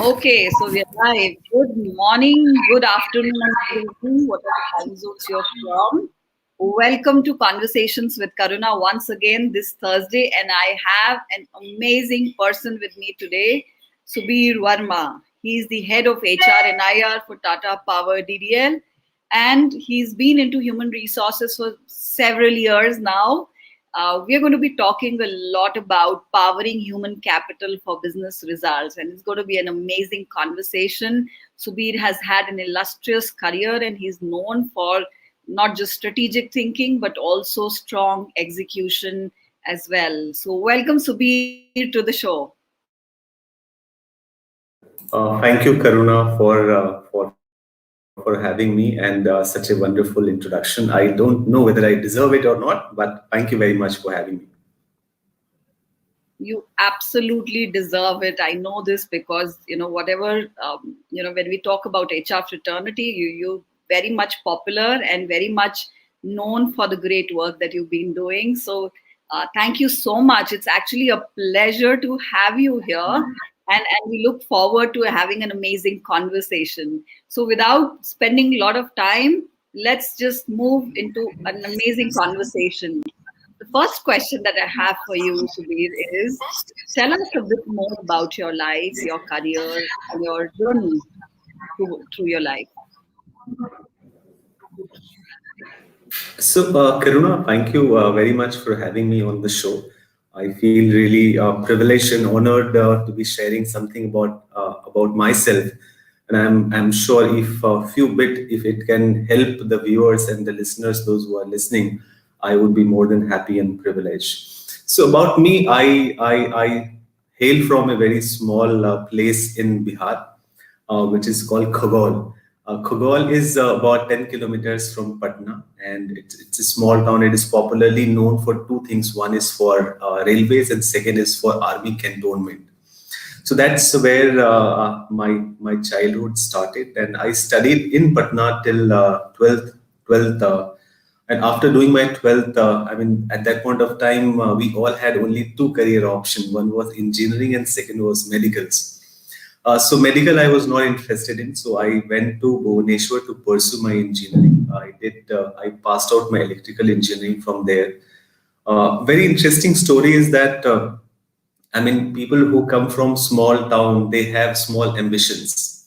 Okay, so we are live. Good morning, good afternoon, and good evening, whatever time zones you're from. Welcome to Conversations with Karuna once again this Thursday, and I have an amazing person with me today, Subir Verma. He's the head of HR and IR for Tata Power DDL, and he's been into human resources for several years now. We are going to be talking a lot about powering human capital for business results, and it's going to be an amazing conversation. Subir has had an illustrious career, and he's known for not just strategic thinking but also strong execution as well. So, welcome, Subir, to the show. Thank you, Karuna, for having me and such a wonderful introduction. I don't know whether I deserve it or not, but thank you very much for having me. You absolutely deserve it. I know this because whatever when we talk about HR fraternity, you very much popular and very much known for the great work that you've been doing. So thank you so much. It's actually a pleasure to have you here, and we look forward to having an amazing conversation. So without spending a lot of time, let's just move into an amazing conversation. The first question that I have for you, Subir, is tell us a bit more about your life, your career, and your journey through your life. So, Karuna, thank you very much for having me on the show. I feel really privileged and honored to be sharing something about myself, and I'm sure if a few bit, if it can help the viewers and the listeners, those who are listening, I would be more than happy and privileged. So, about me, I hail from a very small place in Bihar, which is called Khogol. Khogol is about 10 kilometers from Patna, and it's a small town. It is popularly known for two things. One is for railways, and second is for army cantonment. So that's where my childhood started, and I studied in Patna till 12th. And after doing my 12th, I mean, at that point of time, we all had only two career options. One was engineering, and second was medicals. So medical, I was not interested in. So I went to Bhubaneswar to pursue my engineering. I did. I passed out my electrical engineering from there. Very interesting story is that I mean, people who come from small town, they have small ambitions.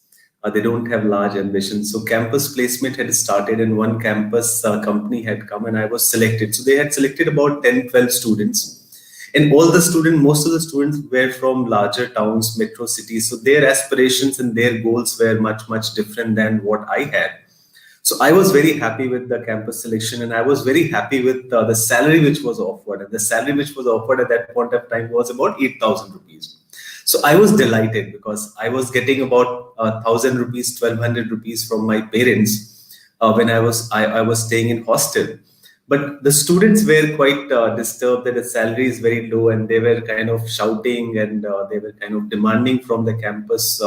They don't have large ambitions. So campus placement had started, and one campus company had come, and I was selected. So they had selected about 10, 12 students, and all the students, most of the students were from larger towns, metro cities. So their aspirations and their goals were much, much different than what I had. So I was very happy with the campus selection, and I was very happy with the salary which was offered. And the salary which was offered at that point of time was about 8,000 rupees. So I was delighted because I was getting about 1,000 rupees, 1,200 rupees from my parents when I was staying in hostel. But the students were quite disturbed that the salary is very low, and they were kind of shouting, and they were kind of demanding from the campus.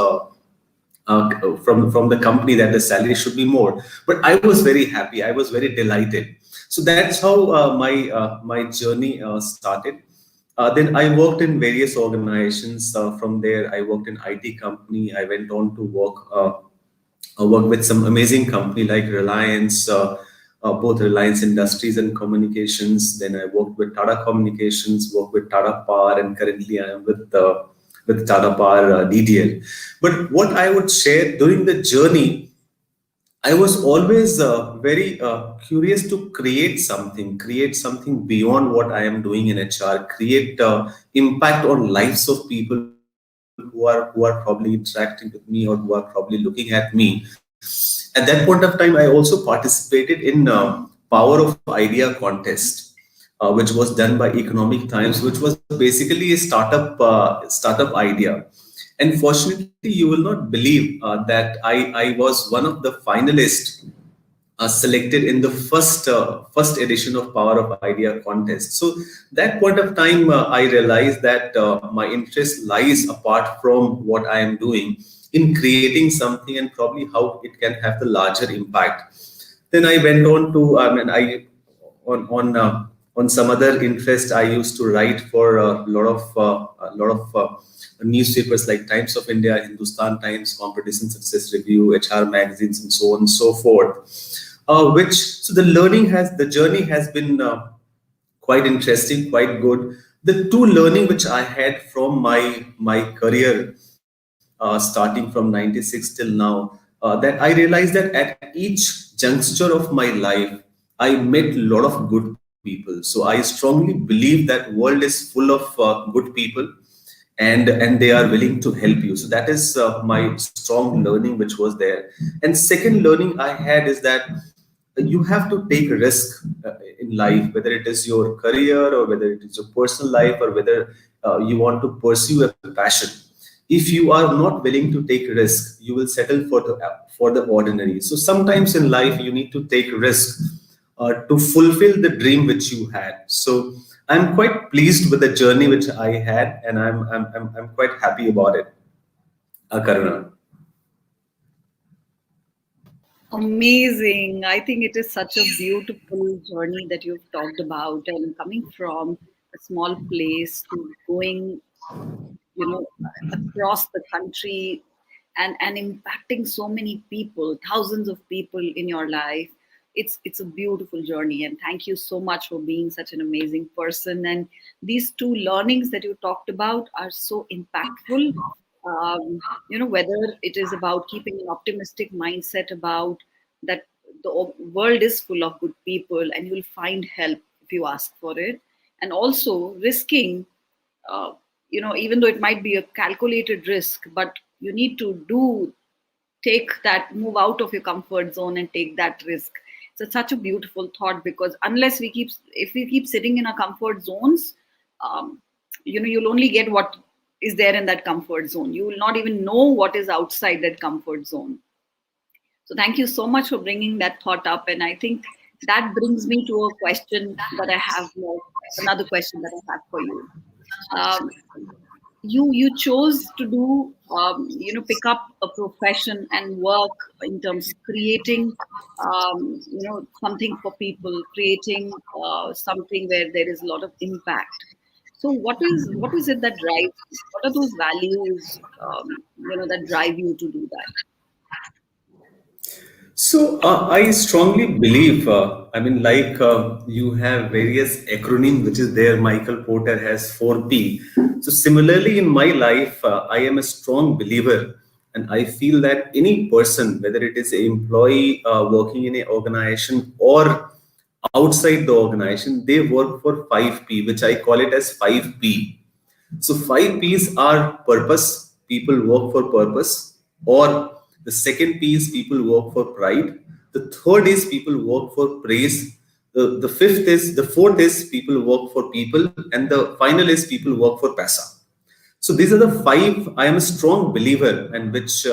From the company that the salary should be more, but I was very happy. I was very delighted. So that's how my journey started. Then I worked in various organizations. From there, I worked in IT company. I went on to work with some amazing company like Reliance, both Reliance Industries and Communications. Then I worked with Tata Communications, worked with Tata Power, and currently I am with Tata Power DDL. But what I would share during the journey, I was always very curious to create something beyond what I am doing in HR, create impact on lives of people who are probably interacting with me or who are probably looking at me. At that point of time, I also participated in Power of Idea contest, which was done by Economic Times, which was basically a startup idea. And fortunately, you will not believe that I was one of the finalists selected in the first edition of Power of Idea contest. So that point of time, I realized that my interest lies apart from what I am doing in creating something and probably how it can have the larger impact. Then I went on to I mean I on on some other interest, I used to write for a lot of newspapers like Times of India, Hindustan Times, Competition Success Review, HR magazines, and so on and so forth. Which so the journey has been quite interesting, quite good. The two learning which I had from my career, starting from '96 till now, that I realized that at each juncture of my life, I met a lot of good people. So I strongly believe that world is full of good people, and they are willing to help you. So that is my strong learning which was there. And second learning I had is that you have to take risk in life, whether it is your career or whether it is your personal life or whether you want to pursue a passion. If you are not willing to take risk, you will settle for the ordinary. So sometimes in life you need to take risk to fulfill the dream which you had. So I'm quite pleased with the journey which I had, and I'm quite happy about it, Karuna. Amazing. I think it is such a beautiful journey that you've talked about, and coming from a small place to going, across the country, and impacting so many people, thousands of people in your life. It's a beautiful journey, and thank you so much for being such an amazing person. And these two learnings that you talked about are so impactful. Whether it is about keeping an optimistic mindset about that the world is full of good people and you'll find help if you ask for it, and also risking, uh, even though it might be a calculated risk, but you need to take that, move out of your comfort zone and take that risk. It's such a beautiful thought, because if we keep sitting in our comfort zones, um, you'll only get what is there in that comfort zone. You will not even know what is outside that comfort zone. So thank you so much for bringing that thought up. And I think that brings me to a question that I have, another question that I have for you. Um, you chose to do, pick up a profession and work in terms of creating, something for people, creating something where there is a lot of impact. So what is it that drives you? What are those values, that drive you to do that? So I strongly believe, you have various acronym which is there. Michael Porter has 4P. So similarly, in my life, I am a strong believer, and I feel that any person, whether it is an employee working in an organization or outside the organization, they work for 5P, which I call it as 5P. So 5Ps are purpose. People work for purpose. Or the second P is people work for pride. The third is people work for praise. The fourth is people work for people, and the final is people work for pasa. So these are the five. I am a strong believer, and which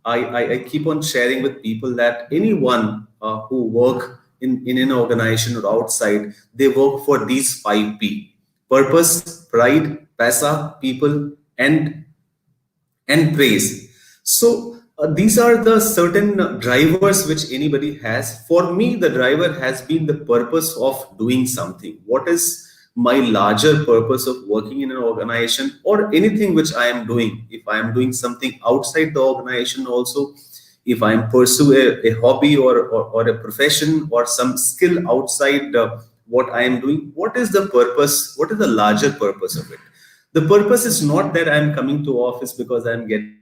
I keep on sharing with people, that anyone who work in an organization or outside, they work for these 5P: purpose, pride, pasa, people, and praise. So these are the certain drivers which anybody has. For me, the driver has been the purpose of doing something. What is my larger purpose of working in an organization or anything which I am doing? If I am doing something outside the organization also, if I am pursue a hobby or a profession or some skill outside what I am doing, what is the purpose? What is the larger purpose of it? The purpose is not that I'm coming to office because I'm getting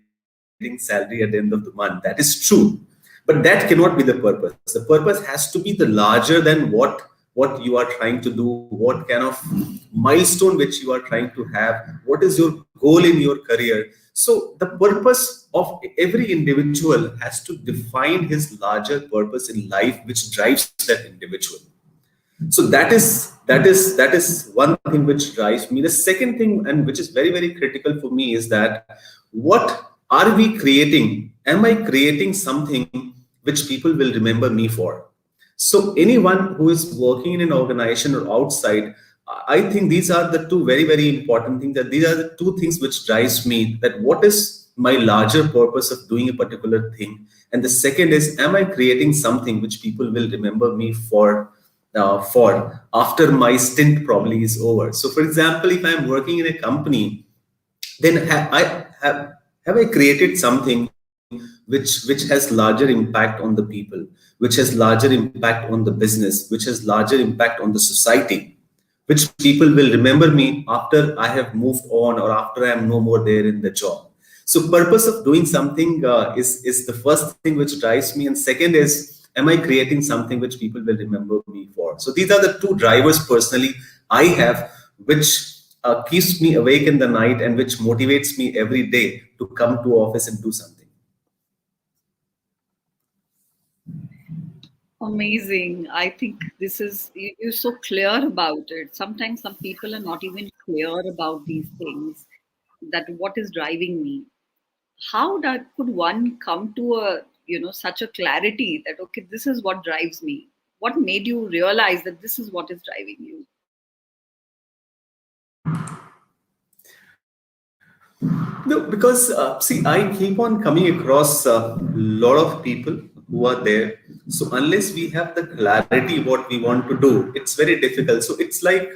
salary at the end of the month. That is true, but that cannot be the purpose. The purpose has to be the larger than what you are trying to do, what kind of milestone which you are trying to have, what is your goal in your career. So the purpose of every individual has to define his larger purpose in life, which drives that individual. So that is one thing which drives me. The second thing, and which is very, very critical for me, is that what are we creating? Am I creating something which people will remember me for? So anyone who is working in an organization or outside, I think these are the two very, very important things. That these are the two things which drives me. That what is my larger purpose of doing a particular thing, and the second is, am I creating something which people will remember me for? for after my stint probably is over. So, for example, if I'm working in a company, then have I created something which has larger impact on the people, which has larger impact on the business, which has larger impact on the society, which people will remember me after I have moved on or after I am no more there in the job. So purpose of doing something is the first thing which drives me, and second is, am I creating something which people will remember me for? So these are the two drivers personally I have, which keeps me awake in the night and which motivates me every day to come to office and do something. Amazing. I think this is, you're so clear about it. Sometimes some people are not even clear about these things, that what is driving me. How that could one come to a, such a clarity that, okay, this is what drives me? What made you realize that this is what is driving you? No, because see, I keep on coming across a lot of people who are there. So unless we have the clarity what we want to do, it's very difficult. So it's like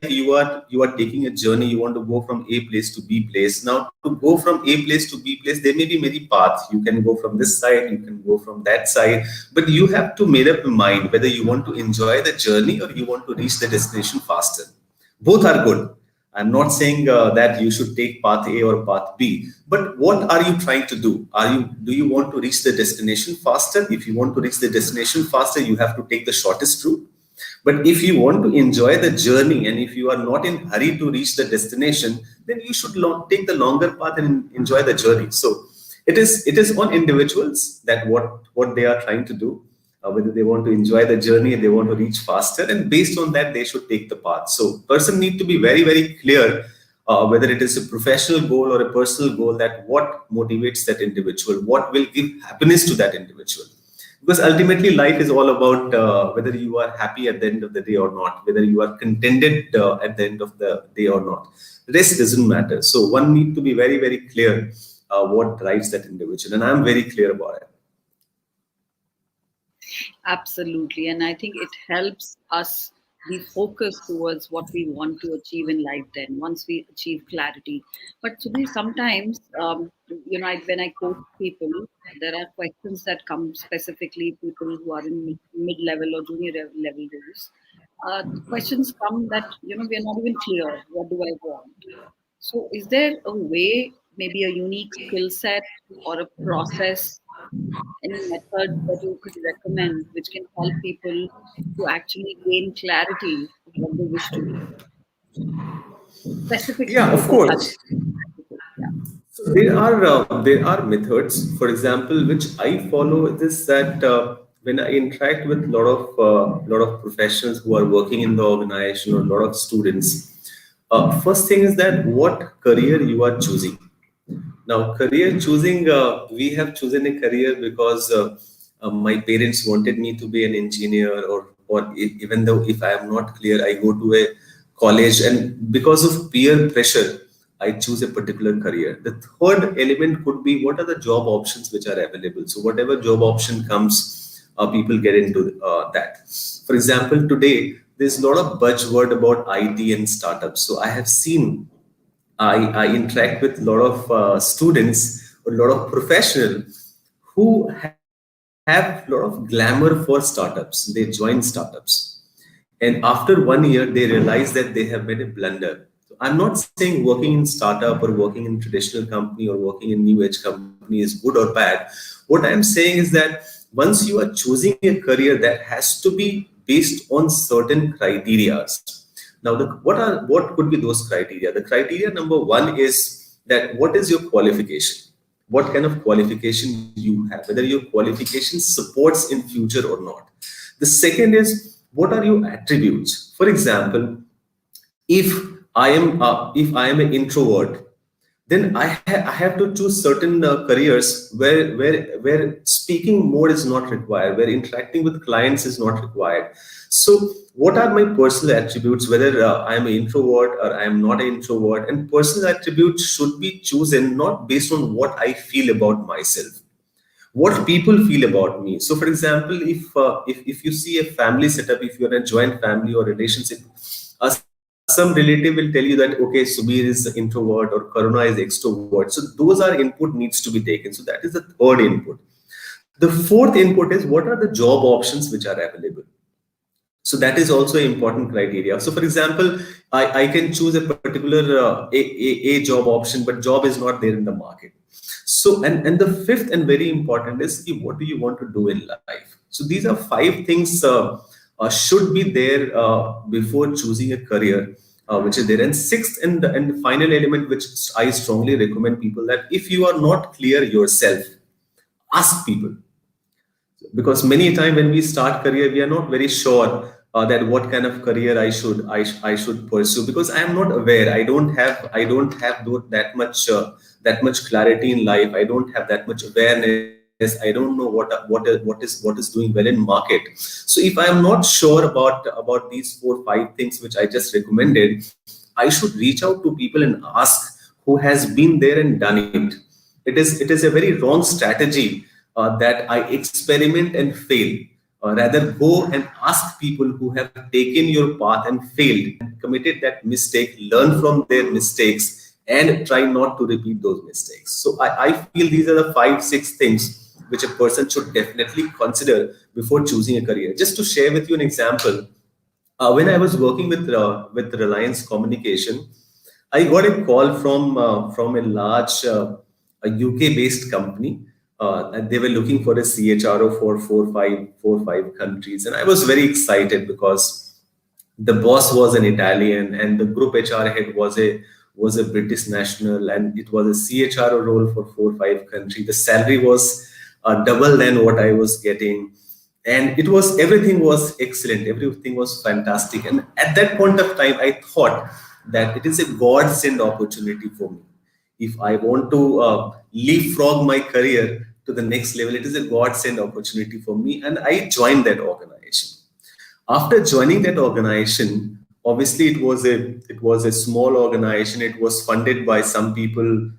you are taking a journey. You want to go from A place to B place. Now to go from A place to B place, there may be many paths. You can go from this side, you can go from that side, but you have to make up your mind whether you want to enjoy the journey or you want to reach the destination faster. Both are good. I'm not saying that you should take path A or path B, but what are you trying to do? Do you want to reach the destination faster? If you want to reach the destination faster, you have to take the shortest route. But if you want to enjoy the journey and if you are not in hurry to reach the destination, then you should take the longer path and enjoy the journey. So it is on individuals that what they are trying to do, whether they want to enjoy the journey, they want to reach faster, and based on that they should take the path. So person need to be very very clear, whether it is a professional goal or a personal goal, that what motivates that individual, what will give happiness to that individual. Because ultimately life is all about whether you are happy at the end of the day or not, whether you are contented at the end of the day or not. Rest doesn't matter. So one need to be very very clear what drives that individual, and I'm very clear about it. Absolutely. And I think it helps us be focused towards what we want to achieve in life then, once we achieve clarity. But Sudhir, sometimes, when I coach people, there are questions that come specifically people who are in mid-level or junior level roles. Questions come that, we are not even clear. What do I want? So is there a way, maybe a unique skill set or a process, any method that you could recommend which can help people to actually gain clarity of what they wish to do, Yeah, specifically of for such course. practices? Yeah. So there are methods, for example, which I follow. Is that when I interact with lot of professionals who are working in the organization, or a lot of students, first thing is that what career you are choosing. Now, career choosing, we have chosen a career because my parents wanted me to be an engineer, or even though if I am not clear, I go to a college, and because of peer pressure, I choose a particular career. The third element could be what are the job options which are available. So, whatever job option comes, people get into that. For example, today there's a lot of buzzword about IT and startups. So, I have seen I interact with a lot of students, a lot of professionals who have a lot of glamour for startups. They join startups. And after 1 year, they realize that they have made a blunder. So I'm not saying working in startup or working in traditional company or working in new age company is good or bad. What I'm saying is that once you are choosing a career, that has to be based on certain criteria. Now, what could be those criteria? The criteria number one is that what is your qualification? What kind of qualification you have? Whether your qualification supports in future or not. The second is what are your attributes? For example, if if I am an introvert, then I have to choose certain careers where speaking more is not required, where interacting with clients is not required. So what are my personal attributes, whether I am an introvert or I am not an introvert? And personal attributes should be chosen not based on what I feel about myself, what people feel about me. So, for example, if you see a family setup, if you're in a joint family or relationship, some relative will tell you that okay, Subir is introvert or Karuna is extrovert. So those are input needs to be taken. So that is the third input. The fourth input is what are the job options which are available. So that is also an important criteria. So for example, I can choose a particular a job option, but job is not there in the market. So and the fifth and very important is ki, what do you want to do in life. So these are five things should be there before choosing a career, which is there. And sixth and the final element which I strongly recommend people, that if you are not clear yourself, ask people. Because many times when we start career, we are not very sure that what kind of career I should pursue, because I am not aware. I don't have that much clarity in life. I don't have that much awareness. I don't know what is doing well in market. So if I am not sure about these 4 5 things which I just recommended, I should reach out to people and ask who has been there and done it. It is a very wrong strategy that I experiment and fail. Rather, go and ask people who have taken your path and failed and committed that mistake, learn from their mistakes, and try not to repeat those mistakes. So I feel these are the 5 6 things which a person should definitely consider before choosing a career. Just to share with you an example, when I was working with Reliance Communication, I got a call from a large a UK-based company. And they were looking for a CHRO for four, five countries, and I was very excited because the boss was an Italian and the group HR head was a British national, and it was a CHRO role for 4 5 countries. The salary was double than what I was getting, and it was everything was excellent, everything was fantastic. And at that point of time, I thought that it is a godsend opportunity for me. If I want to leapfrog my career to the next level, it is a godsend opportunity for me, and I joined that organization. After joining that organization, obviously it was a small organization. It was funded by some people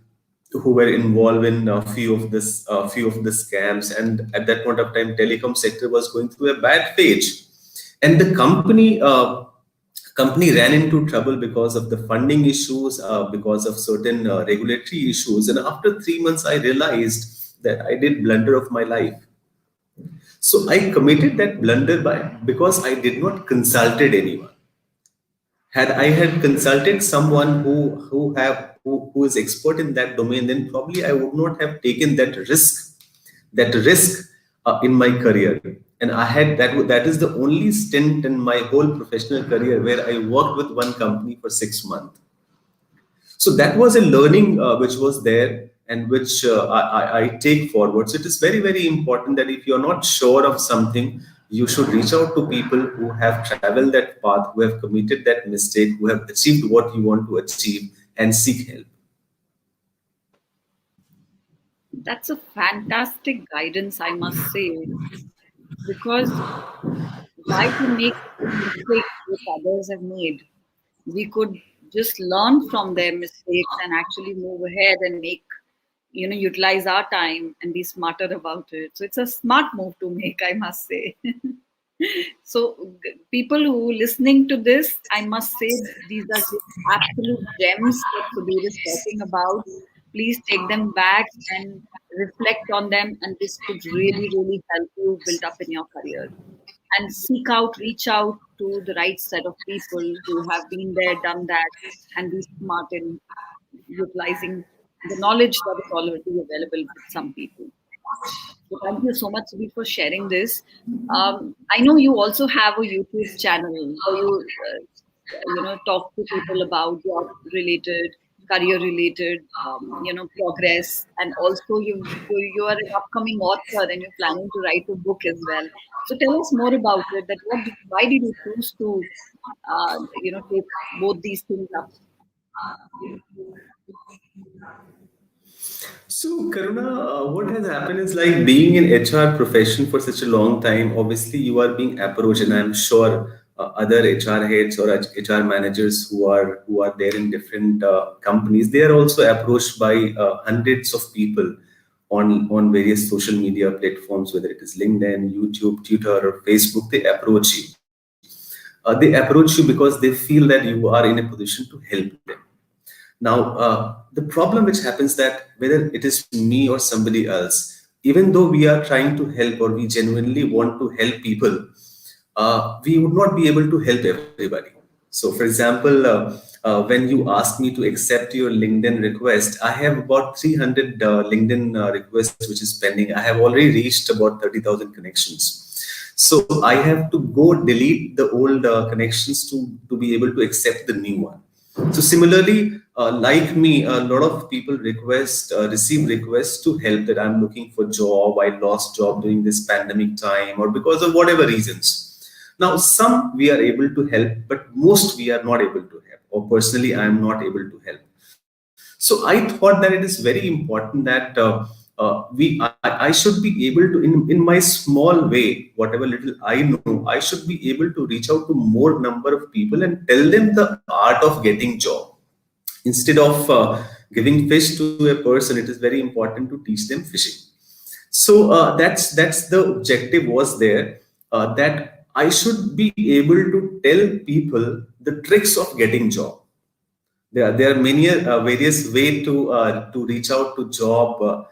who were involved in a few of the scams, and at that point of time, telecom sector was going through a bad phase, and the company ran into trouble because of the funding issues, because of certain regulatory issues. And after 3 months, I realized that I did blunder of my life. So I committed that blunder because I did not consulted anyone. Had I had consulted someone who is expert in that domain, then probably I would not have taken that risk in my career. And I had that is the only stint in my whole professional career where I worked with one company for 6 months. So that was a learning which was there, and which I take forward. So it is very, very important that if you're not sure of something, you should reach out to people who have traveled that path, who have committed that mistake, who have achieved what you want to achieve, and seek help. That's a fantastic guidance, I must say, because why to make the same mistakes which others have made? We could just learn from their mistakes and actually move ahead and make, utilize our time and be smarter about it. So it's a smart move to make, I must say. So people who listening to this, I must say these are just absolute gems that Subir is talking about. Please take them back and reflect on them, and this could really, really help you build up in your career. And seek out, reach out to the right set of people who have been there, done that, and be smart in utilizing the knowledge that is already available with some people. So thank you so much, Subir, for sharing this. I know you also have a YouTube channel where you talk to people about job related, career related, progress, and also you are an upcoming author and you're planning to write a book as well. So tell us more about it. That why did you choose to, take both these things up? So, Karuna, what has happened is like being in HR profession for such a long time. Obviously, you are being approached, and I'm sure other HR heads or HR managers who are there in different companies, they are also approached by hundreds of people on various social media platforms, whether it is LinkedIn, YouTube, Twitter, or Facebook. They approach you. They approach you because they feel that you are in a position to help them. Now, the problem which happens that whether it is me or somebody else, even though we are trying to help or we genuinely want to help people, we would not be able to help everybody. So, for example, when you ask me to accept your LinkedIn request, I have about 300 LinkedIn requests which is pending. I have already reached about 30,000 connections. So I have to go delete the old connections to be able to accept the new one. So similarly, like me, a lot of people receive requests to help, that I'm looking for job, I lost job during this pandemic time, or because of whatever reasons. Now, some we are able to help, but most we are not able to help, or personally, I am not able to help. So I thought that it is very important that I should be able to, in my small way, whatever little I know, I should be able to reach out to more number of people and tell them the art of getting job. Instead of giving fish to a person, it is very important to teach them fishing. So that's the objective was there, that I should be able to tell people the tricks of getting job. There are many various way to reach out to job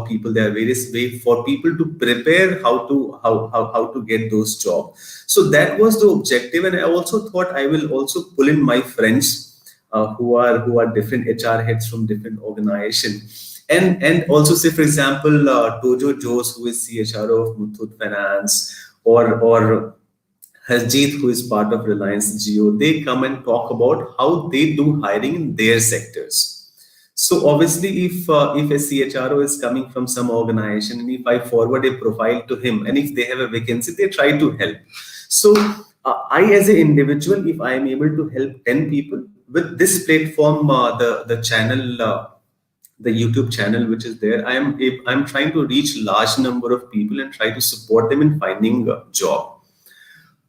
people. There are various way for people to prepare how to get those jobs. So that was the objective, and I also thought I will also pull in my friends who are different HR heads from different organization, and also say, for example, Tojo Jose, who is CHRO of Muthoot Finance, or Harjeet, who is part of Reliance Jio. They come and talk about how they do hiring in their sectors. So obviously, if a CHRO is coming from some organization, and if I forward a profile to him, and if they have a vacancy, they try to help. So I, as an individual, if I am able to help 10 people with this platform, the channel. The YouTube channel which is there, I'm trying to reach large number of people and try to support them in finding a job.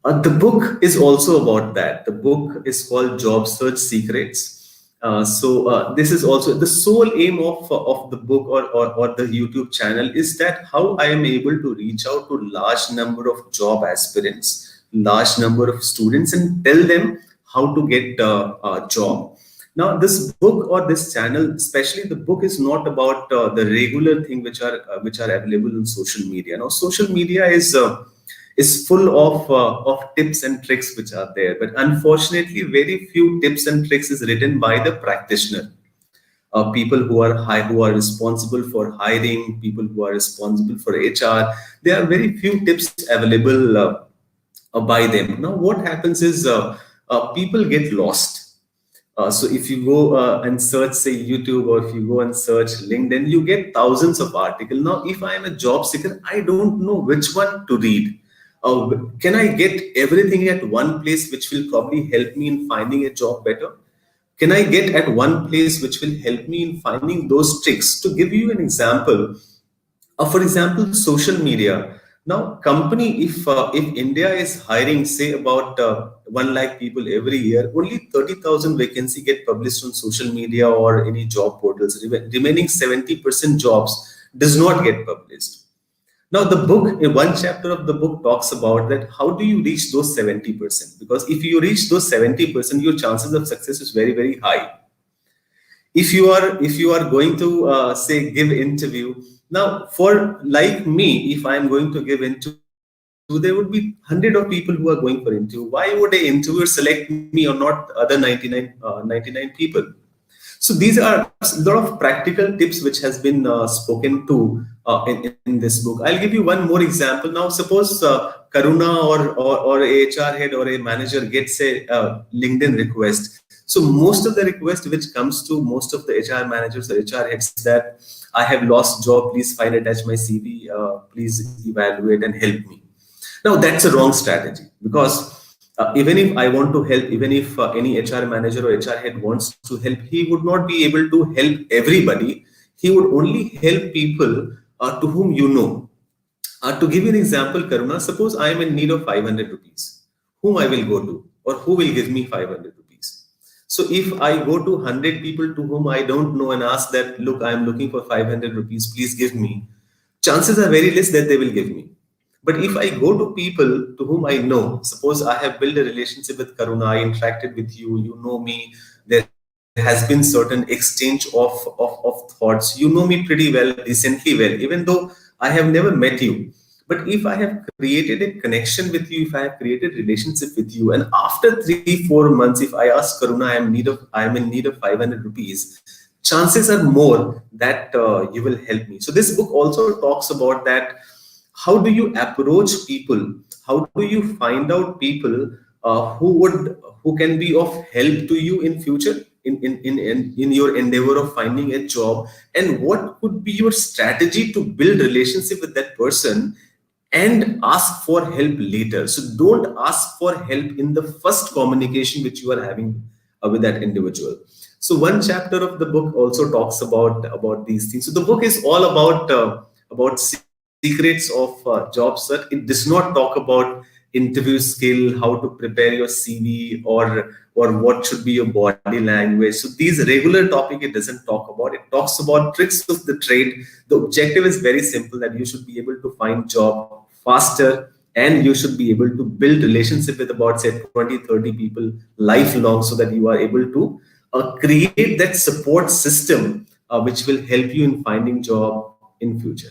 The book is also about that. The book is called Job Search Secrets. This is also the sole aim of the book, or the YouTube channel, is that how I am able to reach out to large number of job aspirants, large number of students, and tell them how to get a job. Now, this book or this channel, especially the book, is not about the regular thing which are available on social media. Now, social media is full of tips and tricks which are there, but unfortunately, very few tips and tricks is written by the practitioner. People who are responsible for hiring, people who are responsible for HR. There are very few tips available by them. Now, what happens is people get lost. So if you go and search, say, YouTube, or if you go and search LinkedIn, you get thousands of articles. Now, if I am a job seeker, I don't know which one to read. Can I get everything at one place which will probably help me in finding a job better? Can I get at one place which will help me in finding those tricks? To give you an example, for example, social media. Now, company, if India is hiring, say, about 1 lakh people every year, only 30,000 vacancy get published on social media or any job portals. Remaining 70% jobs does not get published. Now, the book, one chapter of the book talks about that. How do you reach those 70%? Because if you reach those 70%, your chances of success is very, very high. If you are going to say, give interview. Now, for like me, if I'm going to give interview, there would be 100 of people who are going for interview. Why would a interviewer select me or not other 99 people? So these are a lot of practical tips which has been spoken to in this book. I'll give you one more example. Now, suppose Karuna or a HR head or a manager gets a LinkedIn request. So most of the request which comes to most of the HR managers or HR heads, that I have lost job, please find attach my CV, please evaluate and help me. Now, that's a wrong strategy, because even if I want to help, even if any HR manager or HR head wants to help, he would not be able to help everybody. He would only help people to whom you know. To give you an example, Karuna, suppose I am in need of 500 rupees. Whom I will go to, or who will give me 500 rupees? So if I go to 100 people to whom I don't know and ask that, look, I am looking for 500 rupees, please give me, chances are very less that they will give me. But if I go to people to whom I know, suppose I have built a relationship with Karuna, I interacted with you, you know me, there has been certain exchange of thoughts, you know me pretty well, decently well, even though I have never met you. But if I have created a connection with you, if I have created relationship with you, and after 3 4 months, if I ask Karuna, I am in need of 500 rupees, chances are more that you will help me. So this book also talks about that. How do you approach people? How do you find out people who can be of help to you in future, in your endeavor of finding a job, and what could be your strategy to build relationship with that person and ask for help later. So don't ask for help in the first communication which you are having with that individual. So one chapter of the book also talks about these things. So the book is all about secrets of job search. It does not talk about interview skill, how to prepare your CV, or what should be your body language. So these regular topic it doesn't talk about. It talks about tricks of the trade. The objective is very simple, that you should be able to find job faster, and you should be able to build relationship with about say 20 30 people lifelong, so that you are able to create that support system which will help you in finding job in future.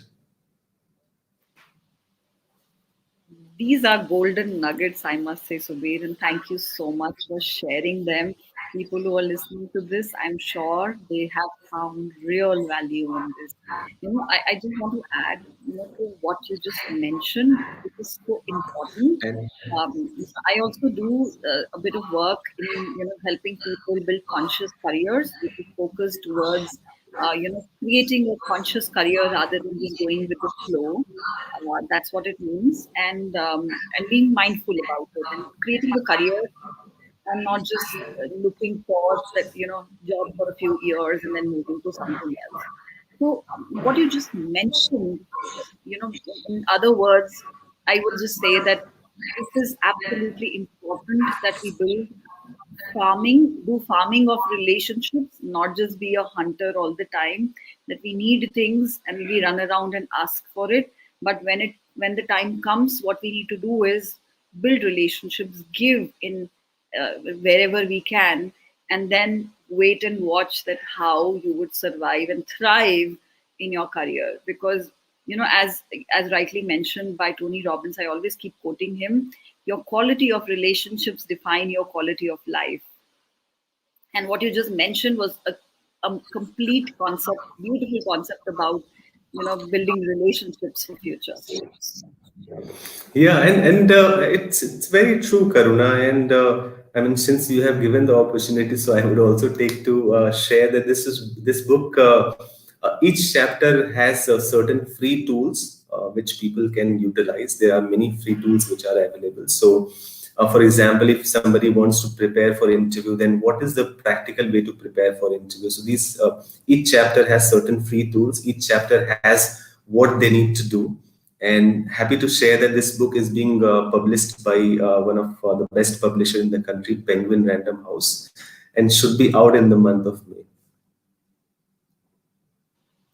These are golden nuggets, I must say, Subir, and thank you so much for sharing them. People who are listening to this, I'm sure they have found real value in this. I just want to add, to what you just mentioned, which is so important. And I also do a bit of work in, helping people build conscious careers, which is focused towards, creating a conscious career rather than just going with the flow. That's what it means, and being mindful about it and creating a career and not just looking for that job for a few years and then moving to something else. So what you just mentioned, in other words, I would just say that this is absolutely important that we build do farming of relationships, not just be a hunter all the time, that we need things and we run around and ask for it. But when the time comes, what we need to do is build relationships, give in wherever we can, and then wait and watch that how you would survive and thrive in your career. Because as rightly mentioned by Tony Robbins, I always keep quoting him, your quality of relationships define your quality of life. And what you just mentioned was a complete concept, beautiful concept about building relationships for future. yeah, and it's very true, Karuna. And I mean, since you have given the opportunity, so I would also take to share that this book. Each chapter has certain free tools which people can utilize. There are many free tools which are available. So, for example, if somebody wants to prepare for interview, then what is the practical way to prepare for interview? So these each chapter has certain free tools. Each chapter has what they need to do, and happy to share that this book is being published by one of the best publisher in the country, Penguin Random House, and should be out in the month of May.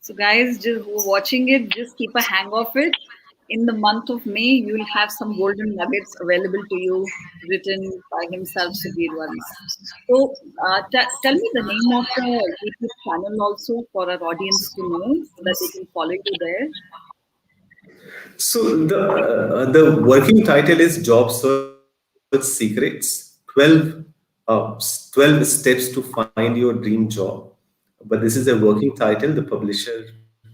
So, guys, just who are watching it, just keep a hang of it. In the month of May, you'll have some golden nuggets available to you, written by himself, Subir Verma. So, tell me the name of the YouTube channel also for our audience to know, so that they can follow you there. So the working title is Job Search Secrets: 12 steps to find your dream job. But this is a working title. The publisher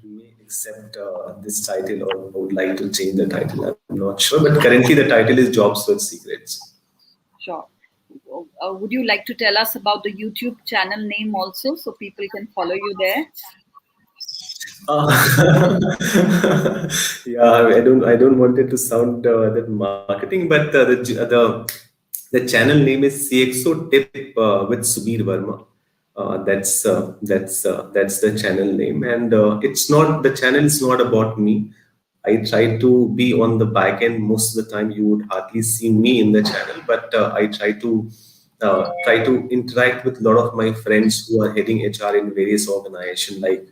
may accept this title, or would like to change the title. I'm not sure. But currently, the title is Job Search Secrets. Sure. Would you like to tell us about the YouTube channel name also, so people can follow you there? Yeah, I don't want it to sound that marketing, but the channel name is CXOTIP with Subir Verma. That's the channel name, and it's not the channel is not about me. I try to be on the back end most of the time. You would hardly see me in the channel, but I try to try to interact with a lot of my friends who are heading HR in various organizations, like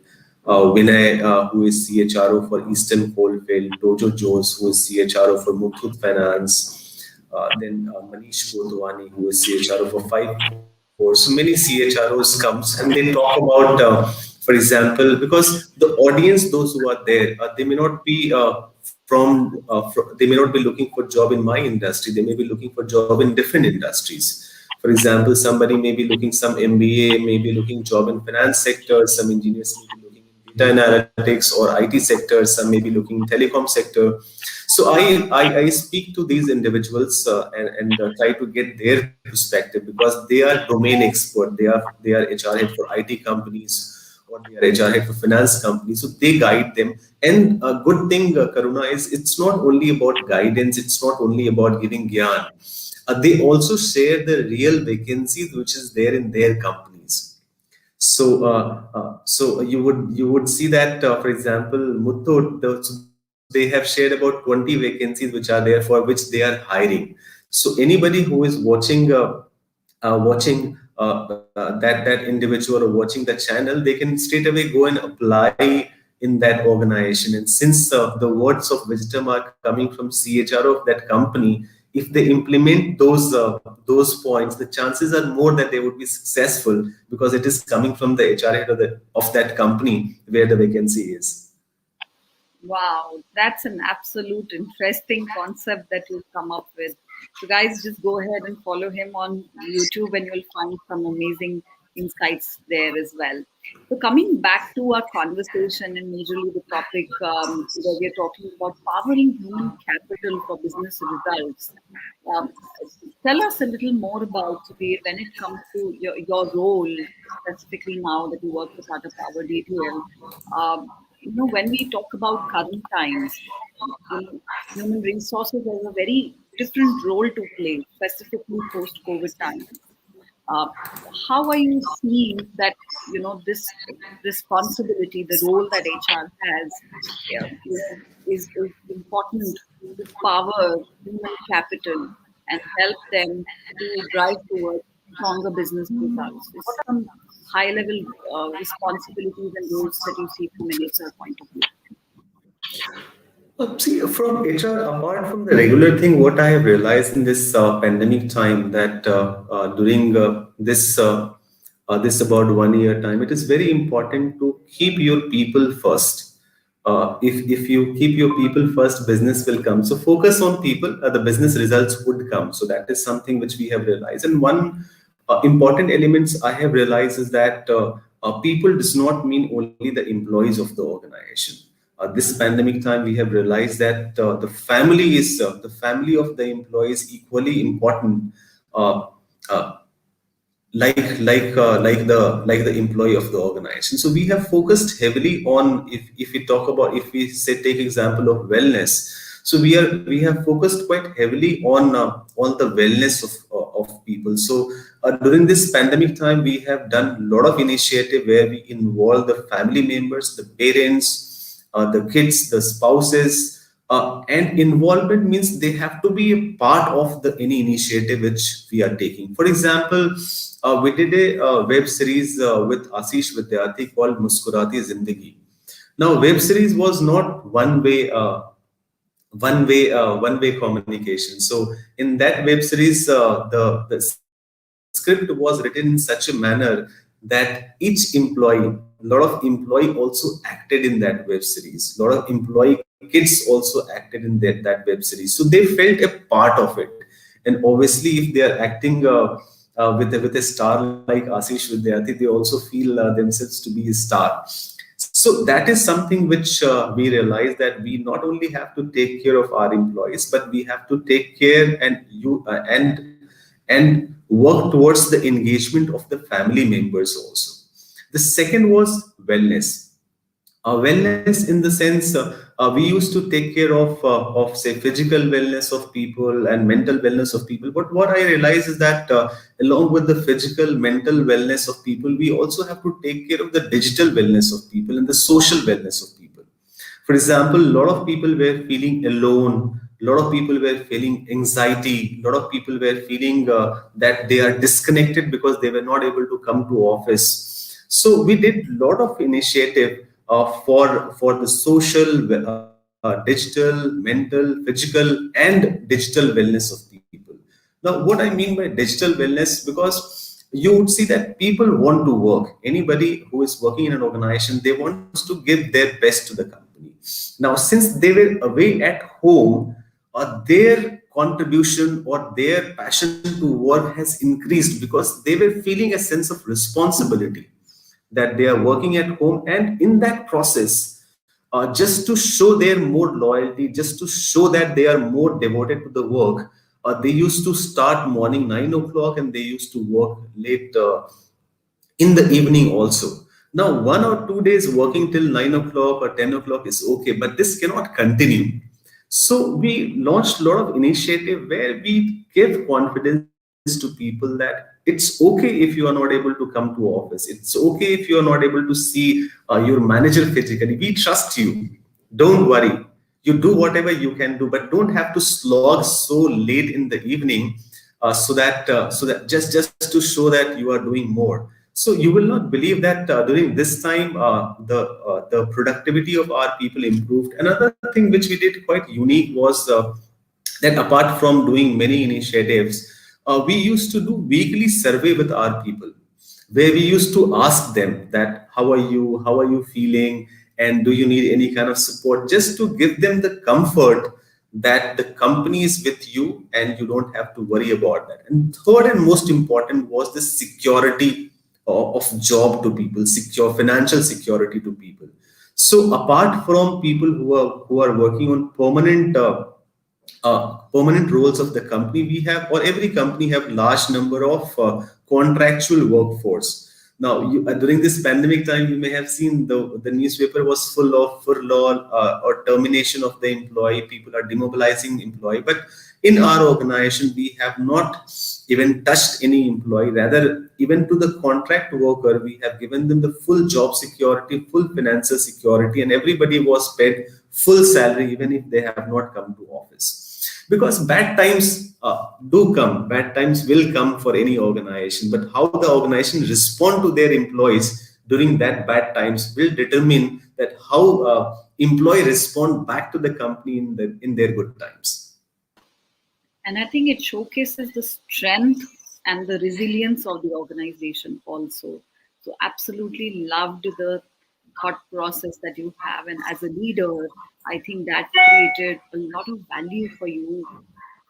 Vinay, who is CHRO for Eastern Coalfield, Dojo Jones, who is CHRO for Muthoot Finance, then Manish Kotwani, who is CHRO for 5 Core. So many CHROs comes and they talk about, for example, because the audience, those who are there, they may not be they may not be looking for job in my industry. They may be looking for job in different industries. For example, somebody may be looking some MBA, may be looking job in finance sector, some engineers may be looking in data analytics or IT sector, some may be looking in telecom sector. So I speak to these individuals and try to get their perspective because they are domain expert. They are HR head for IT companies or they are HR head for finance companies. So they guide them. And a good thing, Karuna, is it's not only about guidance. It's not only about giving gyan. They also share the real vacancies which is there in their companies. So you would see that, for example, Muthoot, so they have shared about 20 vacancies which are there for which they are hiring. So anybody who is watching that individual or watching the channel, they can straight away go and apply in that organization. And since the words of wisdom are coming from CHRO of that company, if they implement those points, the chances are more that they would be successful because it is coming from the HR head of that company where the vacancy is. Wow, that's an absolute interesting concept that you've come up with. So, guys, just go ahead and follow him on YouTube, and you'll find some amazing insights there as well. So, coming back to our conversation and majorly the topic where we're talking about powering human capital for business results. Um, Tell us a little more about, Subir, when it comes to your role, specifically now that you work for Tata Power DTL. When we talk about current times, human resources has a very different role to play, specifically post-COVID times. Uh, how are you seeing that this responsibility, the role that HR has, is important to power human capital and help them to drive towards stronger business results? What are some high-level responsibilities and roles that you see from an HR point of view? See, from HR, apart from the regular thing, what I have realized in this pandemic time that during this about 1 year time, it is very important to keep your people first. If you keep your people first, business will come. So focus on people, the business results would come. So that is something which we have realized. And one important elements I have realized is that people does not mean only the employees of the organization. This pandemic time, we have realized that the family of the employees equally important. Uh, uh, like the employee of the organization. So we have focused heavily on, if we talk about, if we say take example of wellness. So we have focused quite heavily on the wellness of people. So during this pandemic time, we have done a lot of initiative where we involve the family members, the parents, the kids, the spouses, and involvement means they have to be a part of the any initiative which we are taking. For example, we did a web series with Ashish Vidyarthi called Muskurati Zindagi. Now, web series was not one way communication. So in that web series, the script was written in such a manner that each employee, a lot of employee also acted in that web series. A lot of employee kids also acted in that web series. So they felt a part of it. And obviously, if they are acting with a star like Ashish Vidyarthi, they also feel themselves to be a star. So that is something which we realize, that we not only have to take care of our employees, but we have to take care and work towards the engagement of the family members also. The second was wellness. Wellness in the sense, we used to take care of say physical wellness of people and mental wellness of people. But what I realize is that along with the physical mental wellness of people, we also have to take care of the digital wellness of people and the social wellness of people. For example, a lot of people were feeling alone A lot of people were feeling anxiety. A lot of people were feeling that they are disconnected because they were not able to come to office. So we did a lot of initiative for the social, digital, mental, physical, and digital wellness of people. Now, what I mean by digital wellness, because you would see that people want to work. Anybody who is working in an organization, they want to give their best to the company. Now, since they were away at home, their contribution or their passion to work has increased because they were feeling a sense of responsibility that they are working at home, and in that process, just to show their more loyalty, just to show that they are more devoted to the work, they used to start morning 9 o'clock and they used to work late in the evening also. Now, 1 or 2 days working till 9 o'clock or 10 o'clock is okay, but this cannot continue. So we launched a lot of initiative where we give confidence to people that it's okay if you are not able to come to office. It's okay if you are not able to see your manager physically. We trust you. Don't worry. You do whatever you can do, but don't have to slog so late in the evening, so that just to show that you are doing more. So you will not believe that during this time the productivity of our people improved. Another thing which we did quite unique was that apart from doing many initiatives, we used to do weekly survey with our people, where we used to ask them that how are you feeling, and do you need any kind of support, just to give them the comfort that the company is with you and you don't have to worry about that. And third and most important was the security of job to people, secure financial security to people. So apart from people who are working on permanent roles of the company, we have, or every company have, large number of contractual workforce. Now, during this pandemic time, you may have seen the newspaper was full of furlough or termination of the employee. People are demobilizing employee, but in our organization, we have not even touched any employee. Rather, even to the contract worker, we have given them the full job security, full financial security, and everybody was paid full salary, even if they have not come to office. Because bad times do come, bad times will come for any organization, but how the organization respond to their employees during that bad times will determine that how employee respond back to the company in their good times. And I think it showcases the strength and the resilience of the organization also. So, absolutely loved the thought process that you have. And as a leader, I think that created a lot of value for you,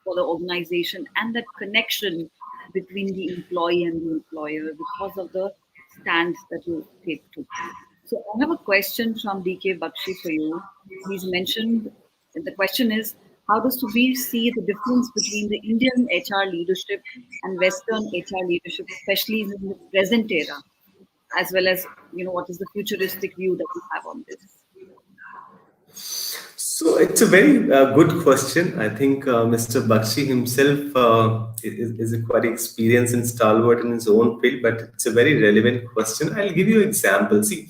for the organization, and that connection between the employee and the employer because of the stand that you take to. So I have a question from DK Bakshi for you. He's mentioned, the question is, how does Subir see the difference between the Indian HR leadership and Western HR leadership, especially in the present era, as well as, what is the futuristic view that you have on this? So it's a very good question. I think Mr. Bakshi himself is a quite experienced and stalwart in his own field, but it's a very relevant question. I'll give you an example. See,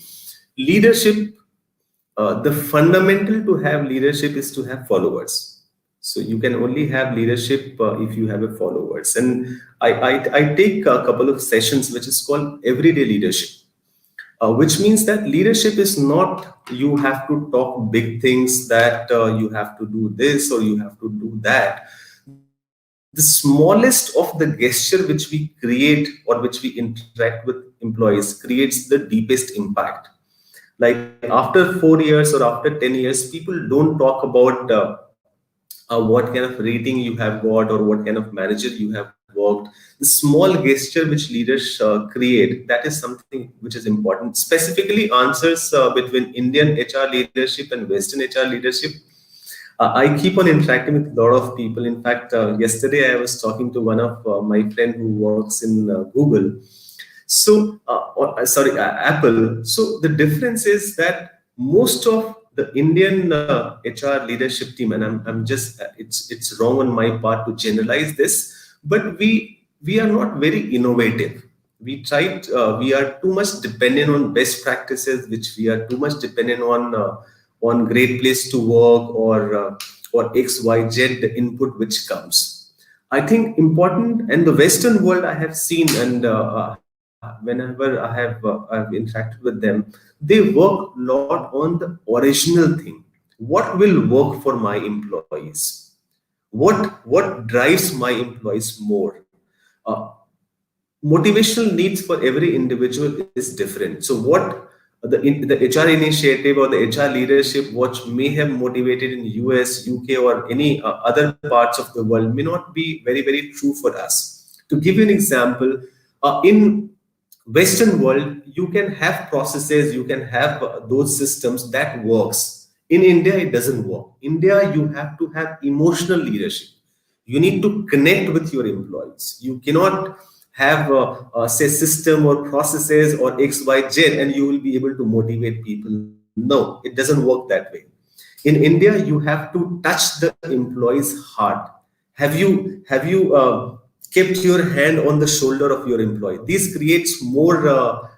leadership, the fundamental to have leadership is to have followers. So you can only have leadership if you have a followers. And I take a couple of sessions, which is called everyday leadership. Which means that leadership is not you have to talk big things, that you have to do this or you have to do that. The smallest of the gesture which we create or which we interact with employees creates the deepest impact. Like after 4 years or after 10 years, people don't talk about what kind of rating you have got or what kind of manager you have worked. The small gesture which leaders create, that is something which is important. Specifically, answers between Indian HR leadership and Western HR leadership. I keep on interacting with a lot of people. In fact, yesterday I was talking to one of my friend who works in Google. So, Apple. So the difference is that most of the Indian HR leadership team, and I'm just it's wrong on my part to generalize this, but we are not very innovative. We are too much dependent on best practices, which we are too much dependent on great place to work, or XYZ input which comes. I think important, and the Western world I have seen, and whenever I've interacted with them, they work a lot on the original thing. What will work for my employees? What drives my employees more? Uh, Motivational needs for every individual is different. So what the HR initiative or the HR leadership what may have motivated in US, UK, or any other parts of the world may not be very true for us. To give you an example, in Western world, you can have processes, you can have those systems that works. In India, it doesn't work. India, you have to have emotional leadership. You need to connect with your employees. You cannot have say system or processes or XYZ and you will be able to motivate people. No, it doesn't work that way. In India, you have to touch the employee's heart. Have you kept your hand on the shoulder of your employee? This creates more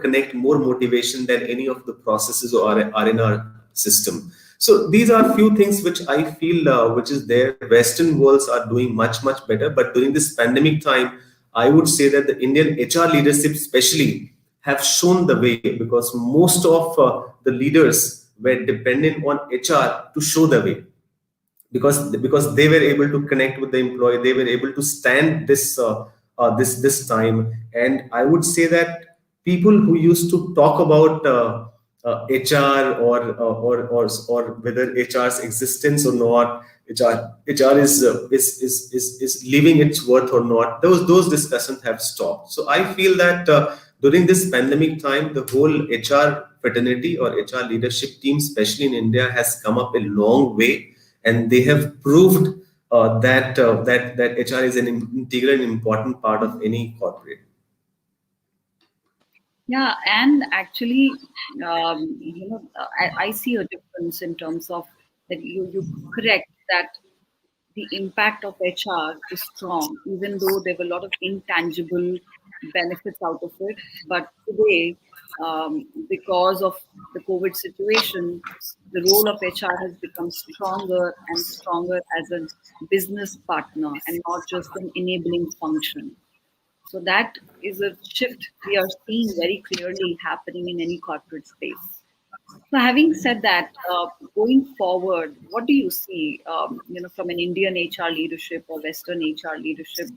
connect, more motivation than any of the processes are in our system. So these are few things which I feel which is there. Western worlds are doing much better, but during this pandemic time, I would say that the Indian HR leadership especially have shown the way, because most of the leaders were dependent on HR to show the way, because they were able to connect with the employee, they were able to stand this time. And I would say that people who used to talk about HR or whether HR's existence or not, HR is leaving its worth or not, those discussions have stopped. So I feel that during this pandemic time, the whole HR fraternity or HR leadership team, especially in India, has come up a long way, and they have proved that HR is an integral and important part of any corporate. Yeah, and actually, I see a difference in terms of that you correct that the impact of HR is strong, even though there were a lot of intangible benefits out of it. But today, because of the COVID situation, the role of HR has become stronger and stronger as a business partner and not just an enabling function. So that is a shift we are seeing very clearly happening in any corporate space. So, having said that, going forward, what do you see, from an Indian HR leadership or Western HR leadership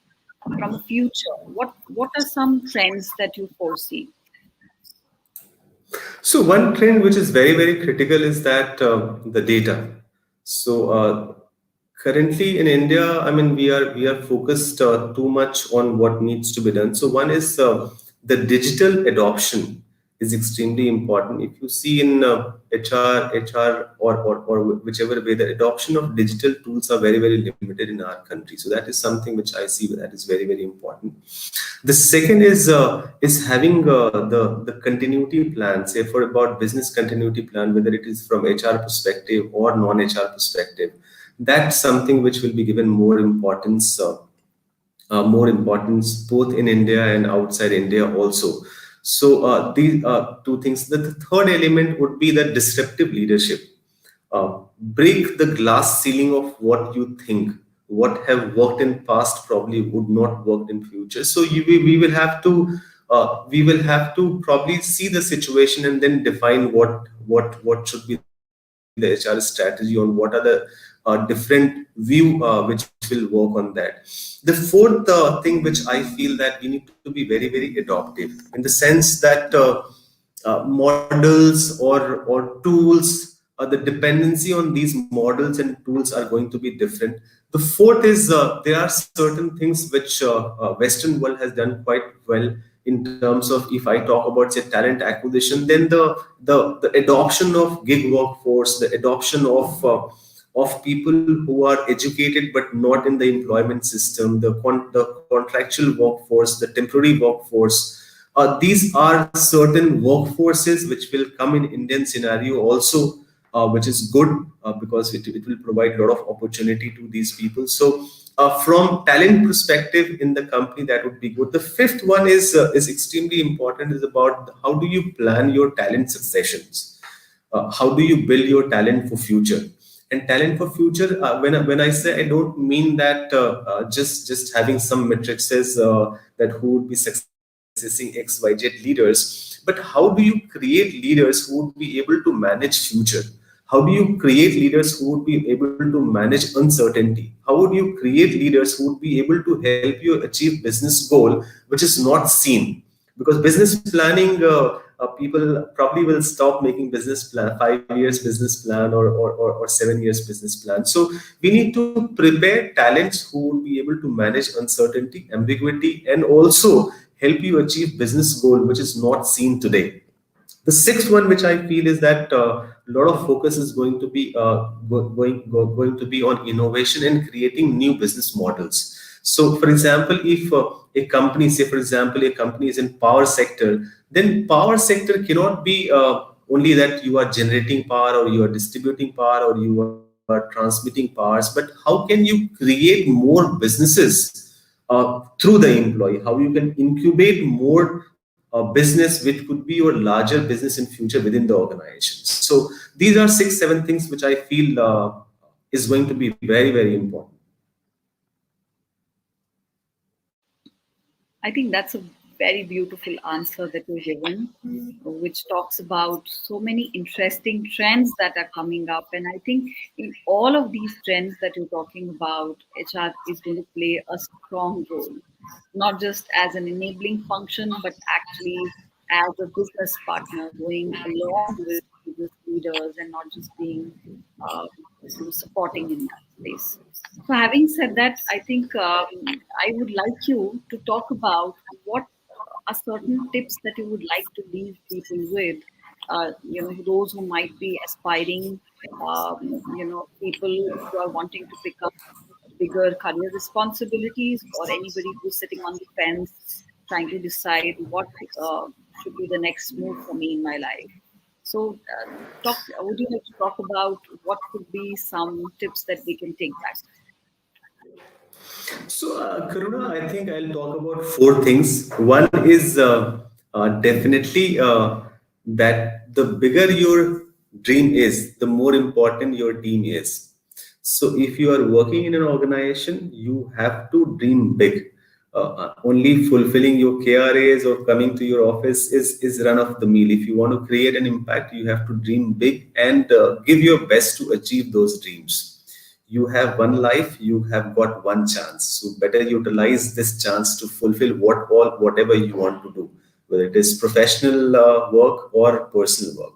from a future? What are some trends that you foresee? So one trend which is very critical is that the data. So currently in India, I mean, we are focused too much on what needs to be done. So one is the digital adoption is extremely important. If you see in HR or whichever way, the adoption of digital tools are very limited in our country. So that is something which I see that is very important. The second is having the continuity plan, say for about business continuity plan, whether it is from HR perspective or non-HR perspective. That's something which will be given more importance both in India and outside India also. So these two things. The third element would be the disruptive leadership. Break the glass ceiling of what you think. What have worked in past probably would not work in future. So we will have to probably see the situation and then define what should be the HR strategy on what are the different view which will work on that. The fourth thing which I feel that we need to be very adaptive in the sense that models or tools, the dependency on these models and tools are going to be different. The fourth is there are certain things which Western world has done quite well in terms of, if I talk about say talent acquisition, then the adoption of gig workforce, the adoption of people who are educated but not in the employment system, the contractual workforce, the temporary workforce. These are certain workforces which will come in Indian scenario also, which is good because it will provide a lot of opportunity to these people. So from talent perspective in the company, that would be good. The fifth one is extremely important, is about how do you plan your talent successions? How do you build your talent for future? And talent for future, when I say, I don't mean that just having some matrices that who would be successing XYZ leaders, but how do you create leaders who would be able to manage future? How do you create leaders who would be able to manage uncertainty? How would you create leaders who would be able to help you achieve business goal which is not seen? Because business planning, people probably will stop making business plan, 5 years business plan, or 7 years business plan. So we need to prepare talents who will be able to manage uncertainty, ambiguity, and also help you achieve business goal which is not seen today. The sixth one, which I feel, is that a lot of focus is going to be going to be on innovation and creating new business models. So, for example, if a company, say for example, a company is in power sector, then power sector cannot be only that you are generating power or you are distributing power or you are transmitting powers, but how can you create more businesses through the employee? How you can incubate more business which could be your larger business in future within the organization. So these are 6 7 things which I feel is going to be very, very important. I think that's a very beautiful answer that you've given, which talks about so many interesting trends that are coming up. And I think in all of these trends that you're talking about, HR is going to play a strong role, not just as an enabling function, but actually as a business partner going along with business leaders and not just being supporting in that space. So, having said that, I think I would like you to talk about what are certain tips that you would like to leave people with. Those who might be aspiring, people who are wanting to pick up bigger career responsibilities, or anybody who's sitting on the fence trying to decide what should be the next move for me in my life. So, would you like to talk about what could be some tips that we can take back? So, Karuna, I think I'll talk about 4 things. One is definitely that the bigger your dream is, the more important your team is. So, if you are working in an organization, you have to dream big. Only fulfilling your KRAs or coming to your office is run of the mill. If you want to create an impact, you have to dream big and give your best to achieve those dreams. You have one life, you have got one chance, so better utilize this chance to fulfill whatever you want to do, whether it is professional work or personal work.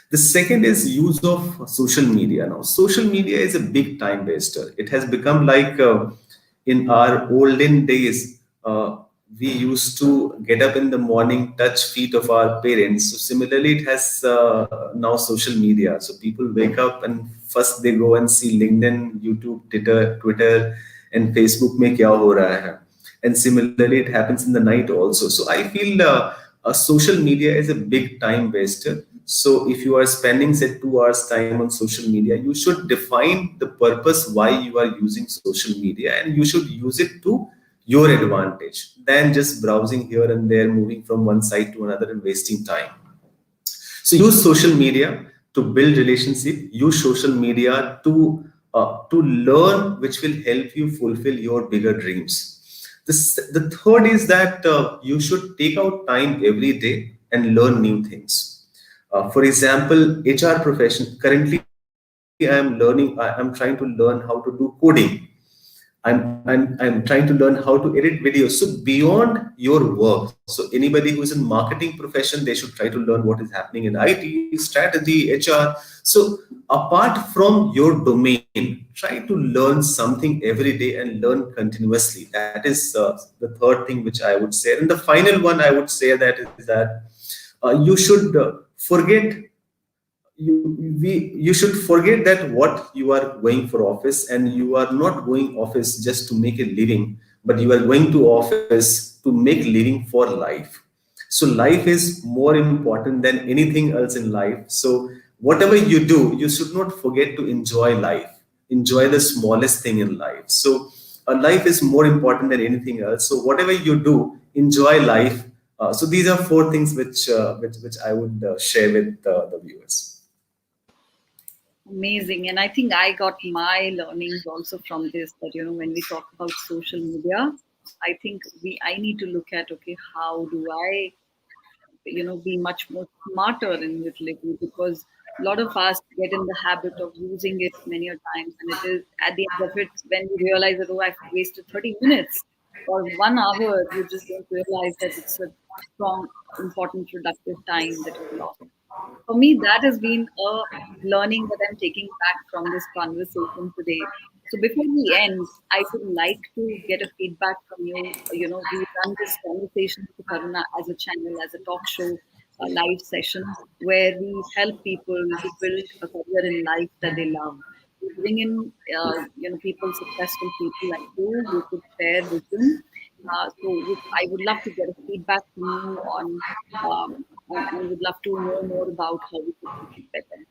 The second is use of social media. Now, social media is a big time waster. It has become like in our olden days, we used to get up in the morning, touch feet of our parents. So similarly, it has now social media. So people wake up and first they go and see LinkedIn, YouTube, Twitter, and Facebook. Mein kya ho raha hai? And similarly, it happens in the night also. So I feel social media is a big time waster. So if you are spending say 2 hours time on social media, you should define the purpose why you are using social media, and you should use it to your advantage than just browsing here and there, moving from one site to another and wasting time. So use social media to build relationship. Use social media to learn, which will help you fulfill your bigger dreams. The third is that you should take out time every day and learn new things. For example, HR profession. Currently, I'm trying to learn how to do coding. I'm trying to learn how to edit videos. So beyond your work, so anybody who's in marketing profession, they should try to learn what is happening in IT, strategy, HR. So apart from your domain, try to learn something every day and learn continuously. That is the third thing which I would say. And the final one I would say that is that you should forget you you should forget that what you are going for office, and you are not going office just to make a living, but you are going to office to make living for life. So life is more important than anything else in life. So whatever you do, you should not forget to enjoy life. Enjoy the smallest thing in life. So life is more important than anything else. So whatever you do, enjoy life. So these are 4 things which I would share with the viewers. Amazing. And I think I got my learnings also from this, that, when we talk about social media, I think I need to look at, okay, how do I, be much more smarter in utility, because a lot of us get in the habit of using it many a times. And it is at the end of it, when you realize that, oh, I've wasted 30 minutes or 1 hour, you just don't realize that it's a strong, important, productive time that you've lost. For me, that has been a learning that I'm taking back from this conversation today. So before we end, I would like to get a feedback from you. We run this conversation to Karuna as a channel, as a talk show, a live session where we help people to build a career in life that they love. We bring in, people, successful people like you, who could share vision. I would love to get a feedback from you on, and would love to know more about how we could make it better.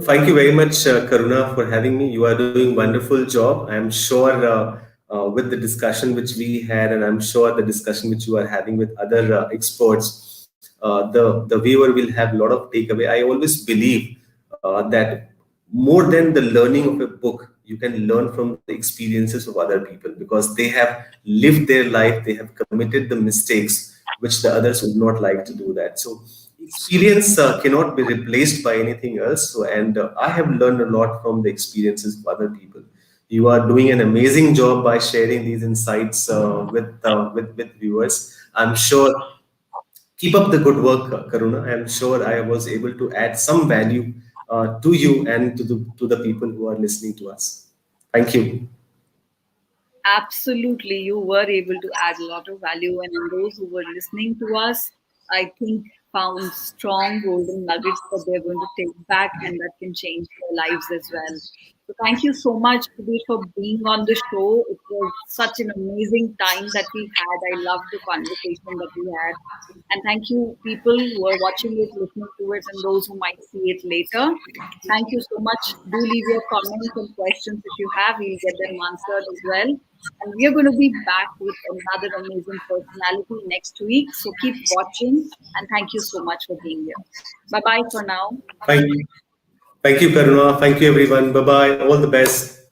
Thank you very much, Karuna, for having me. You are doing wonderful job. I am sure with the discussion which we had, and I'm sure the discussion which you are having with other experts, the viewer will have a lot of takeaway. I always believe that more than the learning of a book, you can learn from the experiences of other people, because they have lived their life, they have committed the mistakes which the others would not like to do that. So experience cannot be replaced by anything else. So, and I have learned a lot from the experiences of other people. You are doing an amazing job by sharing these insights with viewers. I'm sure. Keep up the good work, Karuna. I'm sure I was able to add some value to you and to the people who are listening to us. Thank you. Absolutely, you were able to add a lot of value, and those who were listening to us, I think, found strong golden nuggets that they're going to take back and that can change their lives as well. So, thank you so much, Subir, for being on the show. It was such an amazing time that we had. I loved the conversation that we had. And thank you, people who are watching it, listening to it, and those who might see it later. Thank you so much. Do leave your comments and questions if you have. We'll get them answered as well. And we are going to be back with another amazing personality next week. So keep watching. And thank you so much for being here. Bye bye for now. Thank you. Thank you, Karuna. Thank you, everyone. Bye bye. All the best.